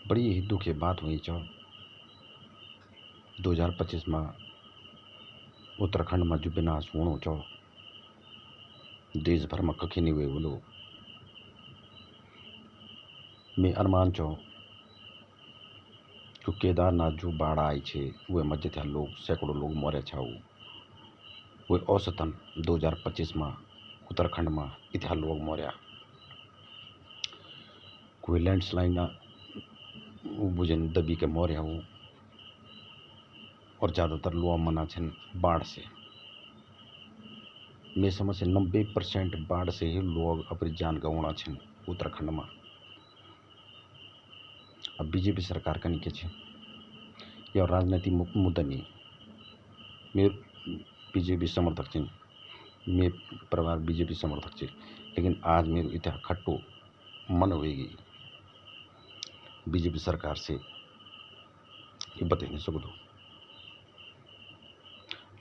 बड़ी ही दुख की बात हुई छो 2025 में उत्तराखंड में जो विनाश होनो छो देश भर में कखी नहीं हुए बोलो। मैं अनुमान छो जो केदारनाथ जो बाढ़ आई छे वे मध्य था लोग सैकड़ों लोग मरे छा वे औसतन 2025 में उत्तराखंड में इतना लोग मरया। कोई लैंडस्लाइड बुझन दबी के मरया हो और ज़्यादातर लोग मना छन बाढ़ से। मैं समझ से 90% बाढ़ से ही लोग अपनी जान गंवाना छन उत्तराखंड में। अब बीजेपी सरकार का नहीं छे यह राजनीति मुद्दा नहीं। मैं बीजेपी समर्थक छे, मैं परिवार बीजेपी समर्थक छे, लेकिन आज मेरे इतना खट्टो मन होगी बीजेपी सरकार से ये बता नहीं सकूँ।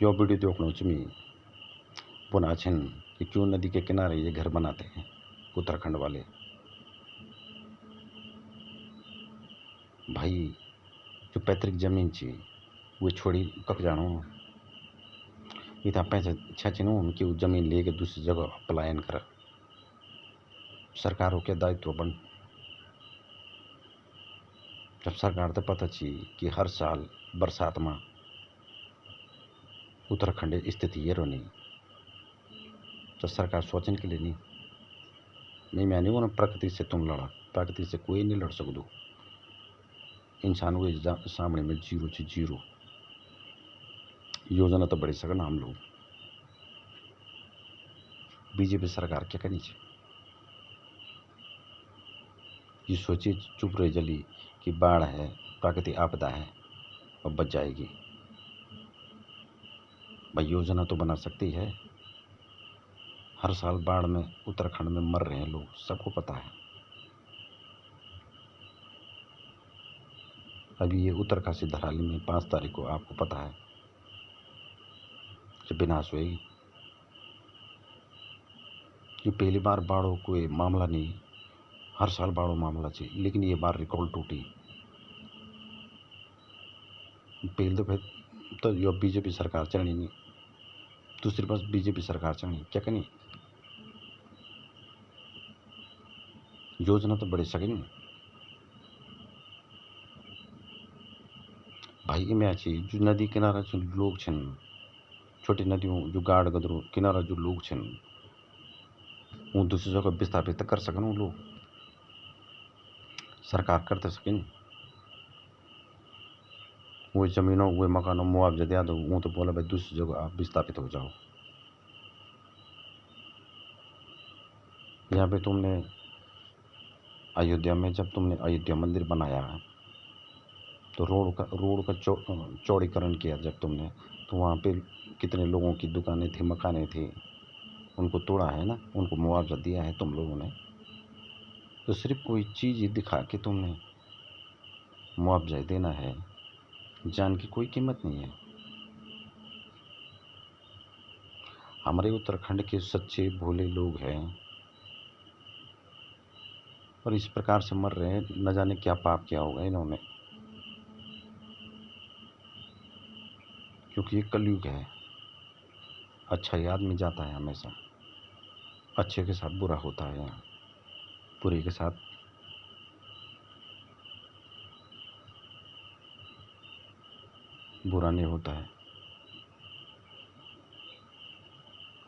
यो वीडियो देखना चाहिए पुनः छन कि क्यों नदी के किनारे ये घर बनाते हैं उत्तराखंड वाले। भाई जो पैतृक जमीन थी वो छोड़ी कब जानो इतना पैसा छनो कि वो जमीन लेके दूसरी जगह पलायन कर। सरकारों के दायित्व बन जब सरकार तो पता थी कि हर साल बरसात में उत्तराखंड स्थिति ये रोनी तो सरकार सोचने के लिए नहीं। मैं नहीं बोला प्रकृति से तुम लड़ा, प्रकृति से कोई नहीं लड़ सकते। इंसान के सामने में जीरो से जीरो योजना तो बढ़ी सकना हम लोग। बीजेपी सरकार क्या करनी चाहिए ये सोची चुप रह जली कि बाढ़ है प्राकृतिक आपदा है और बच जाएगी। भाई योजना तो बना सकती है। हर साल बाढ़ में उत्तराखंड में मर रहे हैं लोग, सबको पता है। अभी ये उत्तरकाशी धराली में 5 तारीख को आपको पता है जब विनाश हुएगी। ये पहली बार बाढ़ों कोई मामला नहीं, हर साल बाढ़ों मामला चाहिए, लेकिन ये बार रिकॉर्ड टूटी। पहले दफे तो यो बीजेपी सरकार चलनी नहीं, दूसरी बार बीजेपी सरकार चलनी क्या करनी। योजना तो बड़ी सके नहीं भाई। में अच्छी जो नदी किनारा जो लोग छन, छोटी नदियों जो गाड़ गदरों किनारा जो लोग छन वो दूसरी जगह विस्थापित कर सकन। लोग सरकार करते सकें वो जमीनों वो मकानों मुआवजा दिया दो। वो तो बोला भाई दूसरी जगह आप विस्थापित हो जाओ। यहाँ पे तुमने अयोध्या में जब तुमने अयोध्या मंदिर बनाया तो रोड का चौड़ीकरण किया जब तुमने, तो वहाँ पे कितने लोगों की दुकानें थी, मकानें थी, उनको तोड़ा है ना, उनको मुआवजा दिया है तुम लोगों ने। तो सिर्फ कोई चीज़ दिखा के तुमने मुआवजा देना है, जान की कोई कीमत नहीं है। हमारे उत्तराखंड के सच्चे भोले लोग हैं और इस प्रकार से मर रहे हैं, न जाने क्या पाप किया होगा इन्होंने, क्योंकि ये कलयुग है। अच्छा ही आदमी जाता है हमेशा, अच्छे के साथ बुरा होता है, यहाँ बुरे के साथ बुरा नहीं होता है।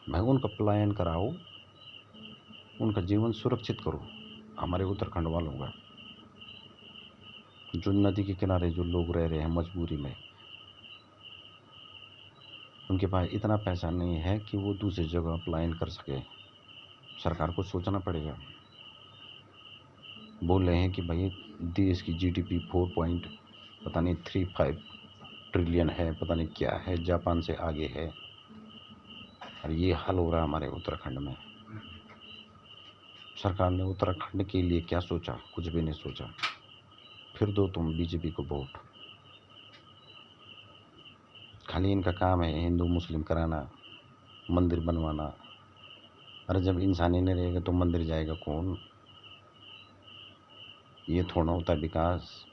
भाई उनका पलायन कराओ, उनका जीवन सुरक्षित करो। हमारे उत्तराखंड वालों का जो नदी के किनारे जो लोग रह रहे हैं मजबूरी में, उनके पास इतना पैसा नहीं है कि वो दूसरी जगह पलायन कर सके। सरकार को सोचना पड़ेगा। बोल रहे हैं कि भाई देश की जीडीपी 4.35 ट्रिलियन है, पता नहीं क्या है, जापान से आगे है। और ये हाल हो रहा है हमारे उत्तराखंड में। सरकार ने उत्तराखंड के लिए क्या सोचा, कुछ भी नहीं सोचा। फिर दो तुम बीजेपी को वोट। खाली इनका काम है हिंदू मुस्लिम कराना, मंदिर बनवाना। अरे जब इंसान ही नहीं रहेगा तो मंदिर जाएगा कौन। ये थोड़ा होता है विकास।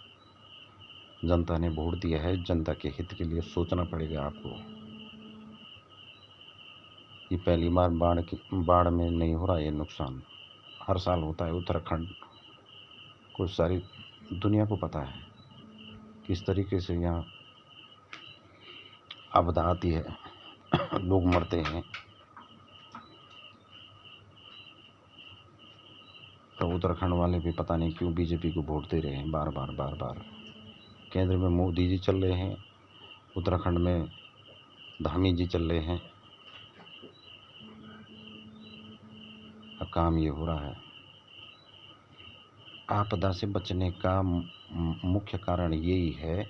जनता ने वोट दिया है, जनता के हित के लिए सोचना पड़ेगा आपको। ये पहली बार बाढ़ में नहीं हो रहा ये नुकसान, हर साल होता है। उत्तराखंड को सारी दुनिया को पता है किस तरीके से यहाँ आपदा आती है, लोग मरते हैं। तो उत्तराखंड वाले भी पता नहीं क्यों बीजेपी को वोट दे रहे हैं बार बार बार बार। केंद्र में मोदी जी चल रहे हैं, उत्तराखंड में धामी जी चल रहे हैं। अब काम ये हो रहा है। आपदा से बचने का मुख्य कारण यही है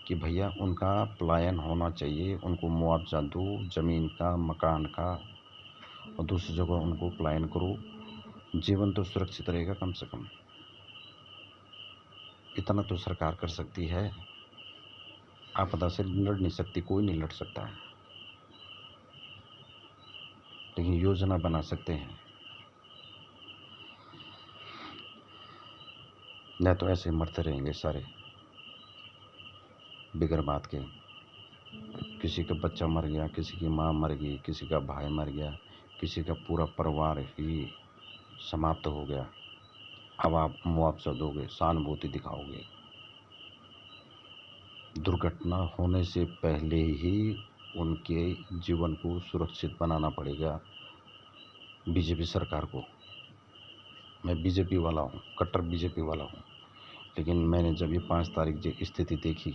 कि भैया उनका पलायन होना चाहिए, उनको मुआवजा दो ज़मीन का, मकान का, और दूसरी जगह उनको पलायन करो। जीवन तो सुरक्षित रहेगा कम से कम, इतना तो सरकार कर सकती है। आपदा से लड़ नहीं सकती, कोई नहीं लड़ सकता है, लेकिन योजना बना सकते हैं। नहीं तो ऐसे मरते रहेंगे सारे बिगर बात के। किसी का बच्चा मर गया, किसी की माँ मर गई, किसी का भाई मर गया, किसी का पूरा परिवार ही समाप्त हो गया। अब आप मुआवजा दोगे, सहानुभूति दिखाओगे। दुर्घटना होने से पहले ही उनके जीवन को सुरक्षित बनाना पड़ेगा बीजेपी सरकार को। मैं बीजेपी वाला हूँ, कट्टर बीजेपी वाला हूँ, लेकिन मैंने जब ये 5 तारीख जो स्थिति देखी,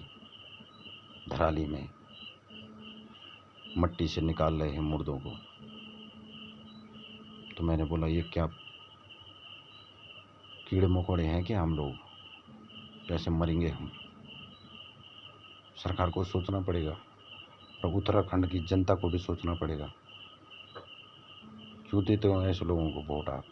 धराली में मट्टी से निकाल रहे हैं मुर्दों को, तो मैंने बोला ये क्या कीड़े मकोड़े हैं क्या हम लोग, कैसे मरेंगे हम। सरकार को सोचना पड़ेगा और उत्तराखंड की जनता को भी सोचना पड़ेगा। क्यों देते हो ऐसे लोगों को वोट आप।